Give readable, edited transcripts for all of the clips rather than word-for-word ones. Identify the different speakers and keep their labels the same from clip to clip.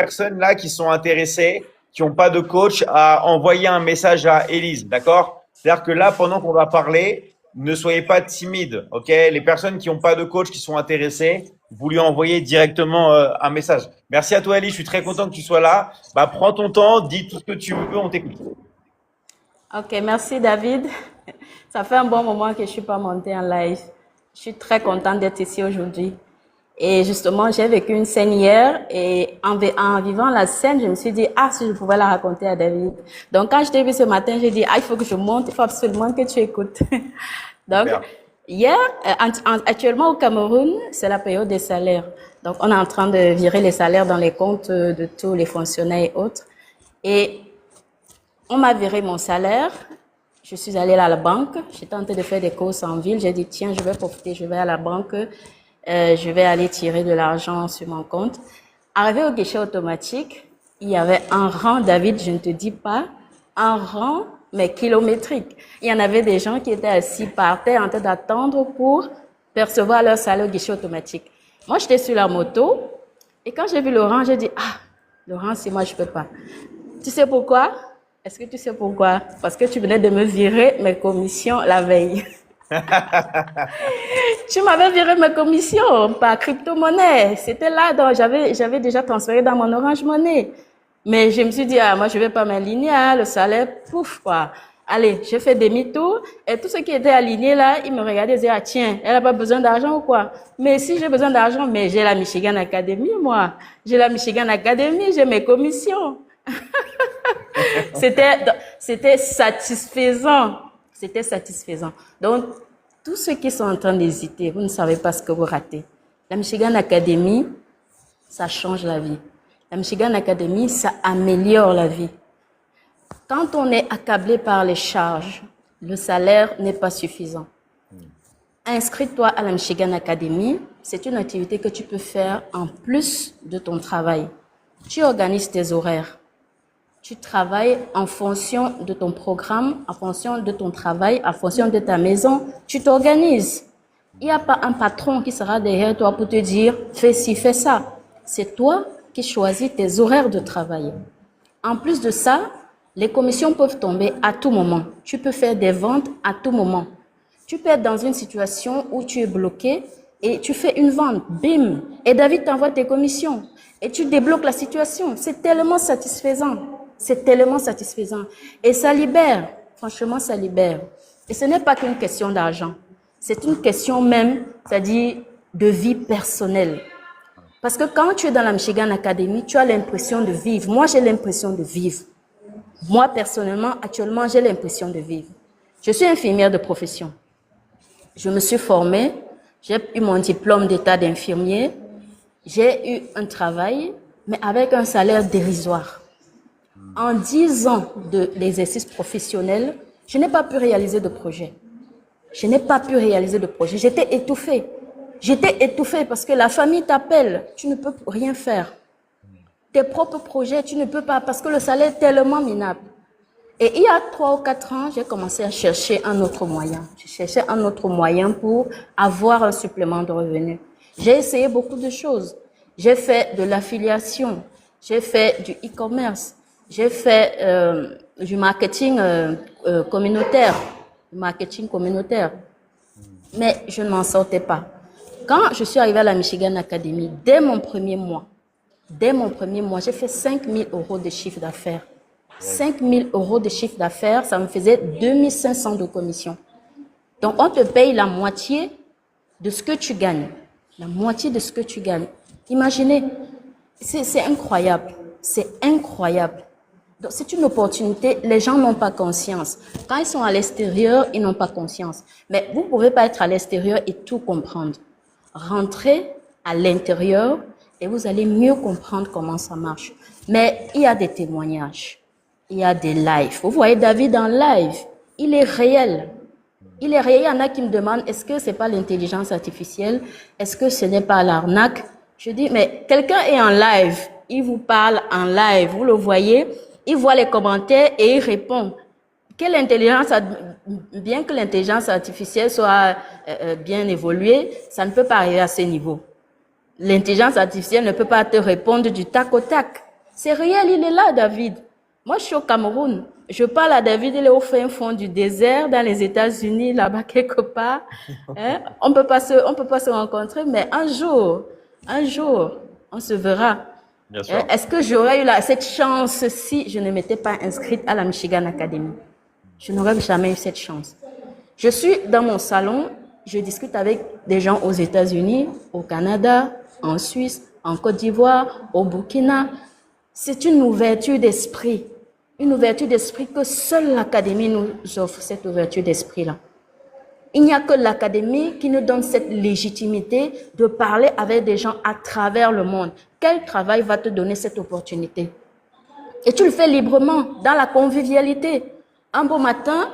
Speaker 1: personnes là qui sont intéressées, qui n'ont pas de coach, à envoyer un message à Élise, d'accord? C'est-à-dire que là, pendant qu'on va parler, ne soyez pas timide, ok? Les personnes qui n'ont pas de coach, qui sont intéressées, vous lui envoyez directement un message. Merci à toi, Élise. Je suis très content que tu sois là. Bah, prends ton temps, dis tout ce que tu veux, on t'écoute.
Speaker 2: Ok, merci David. Ça fait un bon moment que je suis pas montée en live. Je suis très contente d'être ici aujourd'hui. Et justement, j'ai vécu une scène hier et en vivant la scène, je me suis dit, ah, si je pouvais la raconter à David. Donc, quand je t'ai vu ce matin, j'ai dit, ah, il faut que je monte, il faut absolument que tu écoutes. Donc,
Speaker 1: Super.
Speaker 2: hier, actuellement au Cameroun, c'est la période des salaires. Donc, on est en train de virer les salaires dans les comptes de tous les fonctionnaires et autres. Et on m'a viré mon salaire. Je suis allée à la banque. J'étais en train de faire des courses en ville. J'ai dit, tiens, je vais profiter, je vais à la banque. Je vais aller tirer de l'argent sur mon compte. Arrivé au guichet automatique, il y avait un rang, David, je ne te dis pas, un rang, mais kilométrique. Il y en avait des gens qui étaient assis par terre en train d'attendre pour percevoir leur salaire au guichet automatique. Moi, j'étais sur la moto et quand j'ai vu le rang, j'ai dit, ah, le rang, c'est moi, je peux pas. Tu sais pourquoi? Est-ce que tu sais pourquoi? Parce que tu venais de me virer mes commissions la veille. Tu m'avais viré mes commissions par crypto-monnaie. C'était là, donc j'avais déjà transféré dans mon Orange Money. Mais je me suis dit, ah, moi, je vais pas m'aligner, hein, le salaire, pouf, quoi. Allez, j'ai fait demi-tour, et tous ceux qui étaient alignés là, ils me regardaient et disaient, ah, tiens, elle a pas besoin d'argent ou quoi? Mais si j'ai besoin d'argent, mais j'ai la Michigan Academy, moi. J'ai la Michigan Academy, j'ai mes commissions. C'était satisfaisant. C'était satisfaisant. Donc, tous ceux qui sont en train d'hésiter, vous ne savez pas ce que vous ratez. La Michigan Academy, ça change la vie. La Michigan Academy, ça améliore la vie. Quand on est accablé par les charges, le salaire n'est pas suffisant. Inscris-toi à la Michigan Academy. C'est une activité que tu peux faire en plus de ton travail. Tu organises tes horaires. Tu travailles en fonction de ton programme, en fonction de ton travail, en fonction de ta maison. Tu t'organises. Il n'y a pas un patron qui sera derrière toi pour te dire « fais ci, fais ça ». C'est toi qui choisis tes horaires de travail. En plus de ça, les commissions peuvent tomber à tout moment. Tu peux faire des ventes à tout moment. Tu peux être dans une situation où tu es bloqué et tu fais une vente, bim, et David t'envoie tes commissions et tu débloques la situation. C'est tellement satisfaisant. C'est tellement satisfaisant. Et ça libère. Franchement, ça libère. Et ce n'est pas qu'une question d'argent. C'est une question même, c'est-à-dire de vie personnelle. Parce que quand tu es dans la Michigan Academy, tu as l'impression de vivre. Moi, j'ai l'impression de vivre. Moi, personnellement, actuellement, j'ai l'impression de vivre. Je suis infirmière de profession. Je me suis formée. J'ai eu mon diplôme d'état d'infirmier. J'ai eu un travail, mais avec un salaire dérisoire. En 10 ans d'exercice professionnel, je n'ai pas pu réaliser de projet. Je n'ai pas pu réaliser de projet. J'étais étouffée. J'étais étouffée parce que la famille t'appelle. Tu ne peux rien faire. Tes propres projets, tu ne peux pas parce que le salaire est tellement minable. Et il y a 3 ou 4 ans, j'ai commencé à chercher un autre moyen. Je cherchais un autre moyen pour avoir un supplément de revenus. J'ai essayé beaucoup de choses. J'ai fait de l'affiliation. J'ai fait du e-commerce. J'ai fait du marketing communautaire. Marketing communautaire. Mais je ne m'en sortais pas. Quand je suis arrivée à la Michigan Academy, dès mon premier mois, j'ai fait 5 000 € de chiffre d'affaires. 5 000 € de chiffre d'affaires, ça me faisait 2 500 de commission. Donc, on te paye la moitié de ce que tu gagnes. La moitié de ce que tu gagnes. Imaginez, c'est incroyable. C'est incroyable. Donc, c'est une opportunité. Les gens n'ont pas conscience. Quand ils sont à l'extérieur, ils n'ont pas conscience. Mais vous ne pouvez pas être à l'extérieur et tout comprendre. Rentrez à l'intérieur et vous allez mieux comprendre comment ça marche. Mais il y a des témoignages. Il y a des lives. Vous voyez David en live. Il est réel. Il est réel. Il y en a qui me demandent, est-ce que c'est pas l'intelligence artificielle? Est-ce que ce n'est pas l'arnaque? Je dis, mais quelqu'un est en live. Il vous parle en live. Vous le voyez. Il voit les commentaires et il répond. Bien que l'intelligence artificielle soit bien évoluée, ça ne peut pas arriver à ce niveau. L'intelligence artificielle ne peut pas te répondre du tac au tac. C'est réel, il est là, David. Moi, je suis au Cameroun. Je parle à David, il est au fin fond du désert, dans les États-Unis, là-bas quelque part. Hein? On peut pas se rencontrer, mais un jour, on se verra.
Speaker 1: Bien sûr.
Speaker 2: Hein? Est-ce que j'aurais eu cette chance si je ne m'étais pas inscrite à la Michigan Academy? Je n'aurais jamais eu cette chance. Je suis dans mon salon, je discute avec des gens aux États-Unis, au Canada, en Suisse, en Côte d'Ivoire, au Burkina. C'est une ouverture d'esprit que seule l'Académie nous offre, cette ouverture d'esprit-là. Il n'y a que l'Académie qui nous donne cette légitimité de parler avec des gens à travers le monde. Quel travail va te donner cette opportunité? Et tu le fais librement, dans la convivialité. Un beau matin,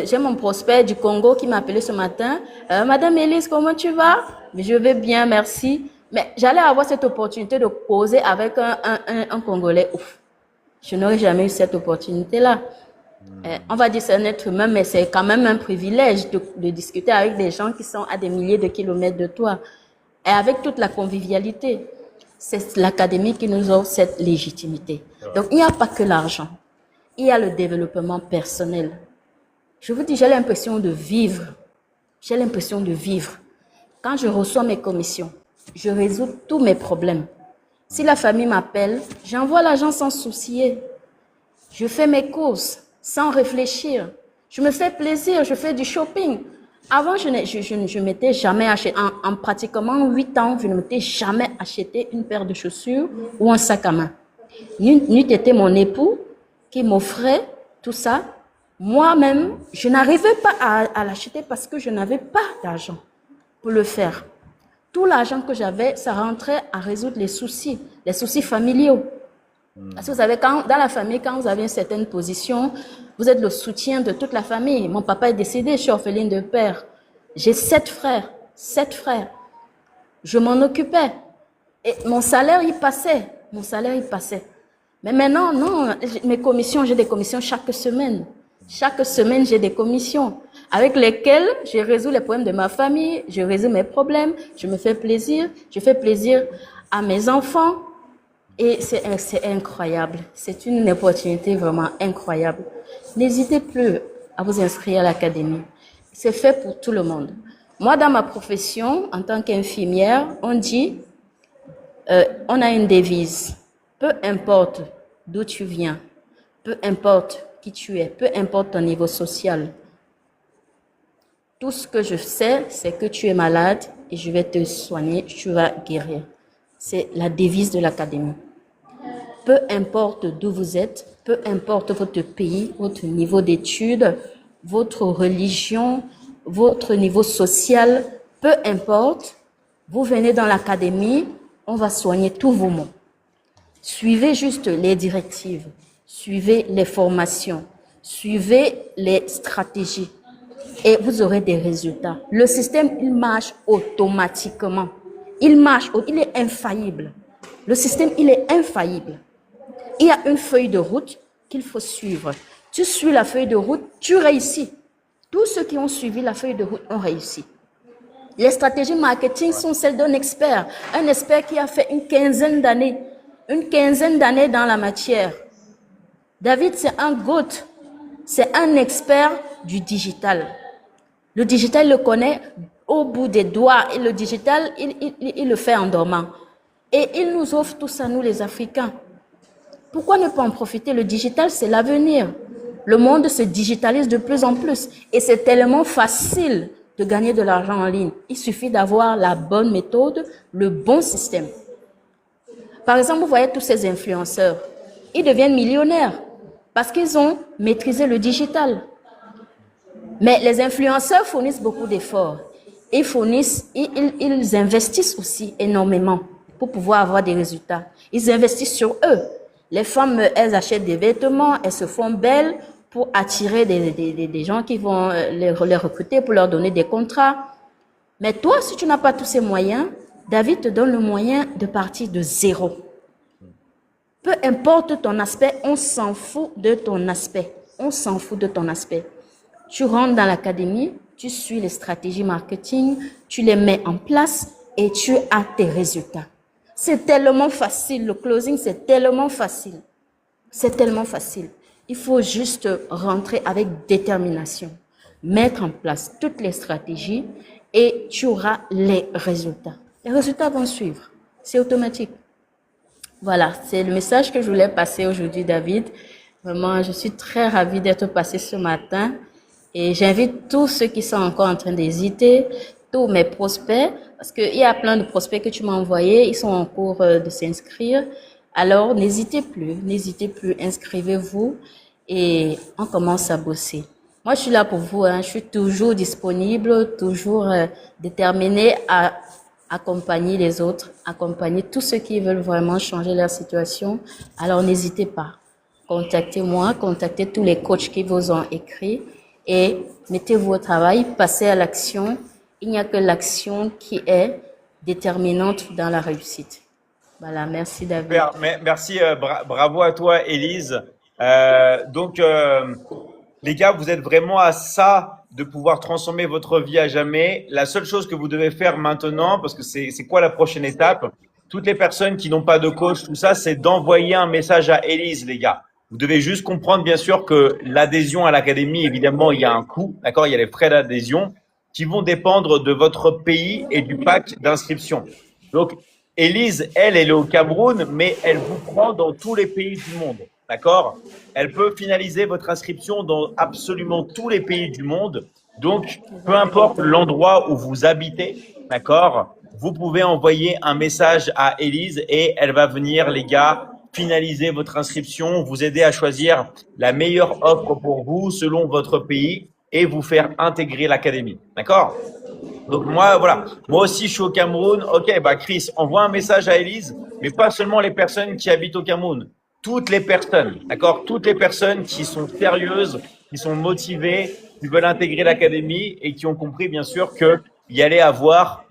Speaker 2: j'ai mon prospect du Congo qui m'a appelé ce matin. Madame Élise, comment tu vas? Je vais bien, merci. Mais j'allais avoir cette opportunité de causer avec un Congolais. Ouf. Je n'aurais jamais eu cette opportunité-là. On va dire c'est un être humain, mais c'est quand même un privilège de discuter avec des gens qui sont à des milliers de kilomètres de toi. Et avec toute la convivialité. C'est l'Académie qui nous offre cette légitimité. Donc, il n'y a pas que l'argent. Il y a le développement personnel. Je vous dis, j'ai l'impression de vivre. J'ai l'impression de vivre. Quand je reçois mes commissions, je résous tous mes problèmes. Si la famille m'appelle, j'envoie l'argent sans soucier. Je fais mes courses sans réfléchir. Je me fais plaisir, je fais du shopping. Avant, je m'étais jamais acheté, en pratiquement 8 ans, je ne m'étais jamais acheté une paire de chaussures ou un sac à main. N'eût été mon époux qui m'offrait tout ça. Moi-même, je n'arrivais pas à l'acheter parce que je n'avais pas d'argent pour le faire. Tout l'argent que j'avais, ça rentrait à résoudre les soucis familiaux. Parce que vous savez, dans la famille, quand vous avez une certaine position, vous êtes le soutien de toute la famille. Mon papa est décédé, je suis orpheline de père. J'ai 7 frères. Je m'en occupais. Et mon salaire, il passait. Mais maintenant, non, mes commissions, j'ai des commissions chaque semaine. Chaque semaine, j'ai des commissions avec lesquelles je résous les problèmes de ma famille, je résous mes problèmes, je me fais plaisir, je fais plaisir à mes enfants. Et c'est incroyable. C'est une opportunité vraiment incroyable. N'hésitez plus à vous inscrire à l'académie. C'est fait pour tout le monde. Moi, dans ma profession, en tant qu'infirmière, on dit, on a une devise. Peu importe d'où tu viens, peu importe qui tu es, peu importe ton niveau social. Tout ce que je sais, c'est que tu es malade et je vais te soigner, tu vas guérir. C'est la devise de l'académie. Peu importe d'où vous êtes, peu importe votre pays, votre niveau d'études, votre religion, votre niveau social, peu importe, vous venez dans l'académie, on va soigner tous vos maux. Suivez juste les directives, suivez les formations, suivez les stratégies et vous aurez des résultats. Le système, il marche automatiquement. Il est infaillible. Le système, il est infaillible. Il y a une feuille de route qu'il faut suivre. Tu suis la feuille de route, tu réussis. Tous ceux qui ont suivi la feuille de route ont réussi. Les stratégies marketing sont celles d'un expert. Un expert qui a fait une quinzaine d'années dans la matière. David, c'est un GOAT. C'est un expert du digital. Le digital, il le connaît au bout des doigts. Et le digital, il le fait en dormant. Et il nous offre tout ça, nous les Africains. Pourquoi ne pas en profiter? Le digital, c'est l'avenir. Le monde se digitalise de plus en plus. Et c'est tellement facile de gagner de l'argent en ligne. Il suffit d'avoir la bonne méthode, le bon système. Par exemple, vous voyez tous ces influenceurs. Ils deviennent millionnaires parce qu'ils ont maîtrisé le digital. Mais les influenceurs fournissent beaucoup d'efforts. Ils investissent aussi énormément pour pouvoir avoir des résultats. Ils investissent sur eux. Les femmes, elles achètent des vêtements, elles se font belles pour attirer des gens qui vont les recruter, pour leur donner des contrats. Mais toi, si tu n'as pas tous ces moyens, David te donne le moyen de partir de zéro. Peu importe ton aspect, on s'en fout de ton aspect. Tu rentres dans l'académie, tu suis les stratégies marketing, tu les mets en place et tu as tes résultats. C'est tellement facile. Le closing, c'est tellement facile. C'est tellement facile. Il faut juste rentrer avec détermination, mettre en place toutes les stratégies et tu auras les résultats. Les résultats vont suivre. C'est automatique. Voilà, c'est le message que je voulais passer aujourd'hui, David. Vraiment, je suis très ravie d'être passée ce matin et j'invite tous ceux qui sont encore en train d'hésiter, tous mes prospects, parce qu'il y a plein de prospects que tu m'as envoyés, ils sont en cours de s'inscrire. Alors, n'hésitez plus, inscrivez-vous et on commence à bosser. Moi, je suis là pour vous, hein. Je suis toujours disponible, toujours déterminée à accompagner les autres, accompagner tous ceux qui veulent vraiment changer leur situation. Alors, n'hésitez pas. Contactez-moi, contactez tous les coachs qui vous ont écrit et mettez-vous au travail, passez à l'action. Il n'y a que l'action qui est déterminante dans la réussite. Voilà, merci David.
Speaker 1: Super, merci, bravo à toi, Élise. Donc, les gars, vous êtes vraiment à ça de pouvoir transformer votre vie à jamais. La seule chose que vous devez faire maintenant, parce que c'est quoi la prochaine étape? Toutes les personnes qui n'ont pas de coach, tout ça, c'est d'envoyer un message à Élise, les gars. Vous devez juste comprendre, bien sûr, que l'adhésion à l'académie, évidemment, il y a un coût, d'accord? Il y a les frais d'adhésion qui vont dépendre de votre pays et du pack d'inscription. Donc, Élise, elle est au Cameroun, mais elle vous prend dans tous les pays du monde, d'accord? Elle peut finaliser votre inscription dans absolument tous les pays du monde. Donc, peu importe l'endroit où vous habitez, d'accord? Vous pouvez envoyer un message à Élise et elle va venir, les gars, finaliser votre inscription, vous aider à choisir la meilleure offre pour vous selon votre pays et vous faire intégrer l'académie, d'accord? Donc moi, voilà, moi aussi je suis au Cameroun. Ok, bah Chris, envoie un message à Élise, mais pas seulement les personnes qui habitent au Cameroun, toutes les personnes, d'accord? Toutes les personnes qui sont sérieuses, qui sont motivées, qui veulent intégrer l'académie et qui ont compris bien sûr que il y allait avoir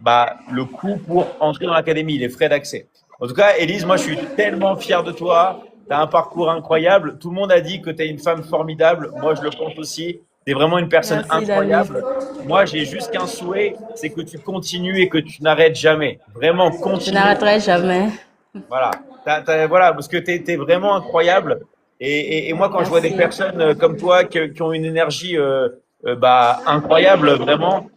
Speaker 1: le coût pour entrer dans l'académie, les frais d'accès. En tout cas, Élise, moi je suis tellement fier de toi. Tu as un parcours incroyable. Tout le monde a dit que tu es une femme formidable. Moi je le pense aussi. Tu es vraiment une personne
Speaker 2: Merci
Speaker 1: incroyable.
Speaker 2: David.
Speaker 1: Moi, j'ai juste qu'un souhait, c'est que tu continues et que tu n'arrêtes jamais. Vraiment,
Speaker 2: Je
Speaker 1: continue.
Speaker 2: n'arrêterai jamais.
Speaker 1: Voilà. Voilà, parce que tu es vraiment incroyable. Et moi, quand je vois des
Speaker 2: Merci.
Speaker 1: personnes comme toi qui ont une énergie incroyable, vraiment,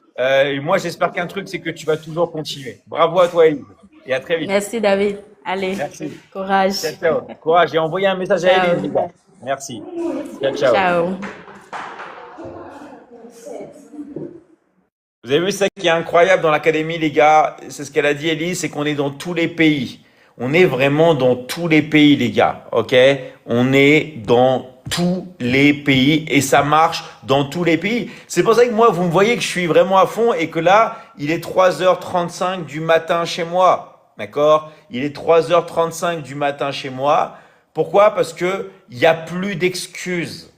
Speaker 1: moi, j'espère qu'un truc, c'est que tu vas toujours continuer. Bravo à toi, Elise. Et à très vite.
Speaker 2: Merci David. Allez,
Speaker 1: Merci.
Speaker 2: courage.
Speaker 1: Ciao, ciao. Courage. J'ai envoyé un message à Elise, les
Speaker 2: Ciao.
Speaker 1: gars. Merci. Ciao, ciao.
Speaker 2: Ciao.
Speaker 1: Vous avez vu ça qui est incroyable dans l'académie, les gars? C'est ce qu'elle a dit, Elise, c'est qu'on est dans tous les pays. On est vraiment dans tous les pays, les gars. OK? On est dans tous les pays et ça marche dans tous les pays. C'est pour ça que moi, vous me voyez que je suis vraiment à fond et que là, il est 3h35 du matin chez moi. D'accord? Il est 3h35 du matin chez moi. Pourquoi? Parce que il y a plus d'excuses.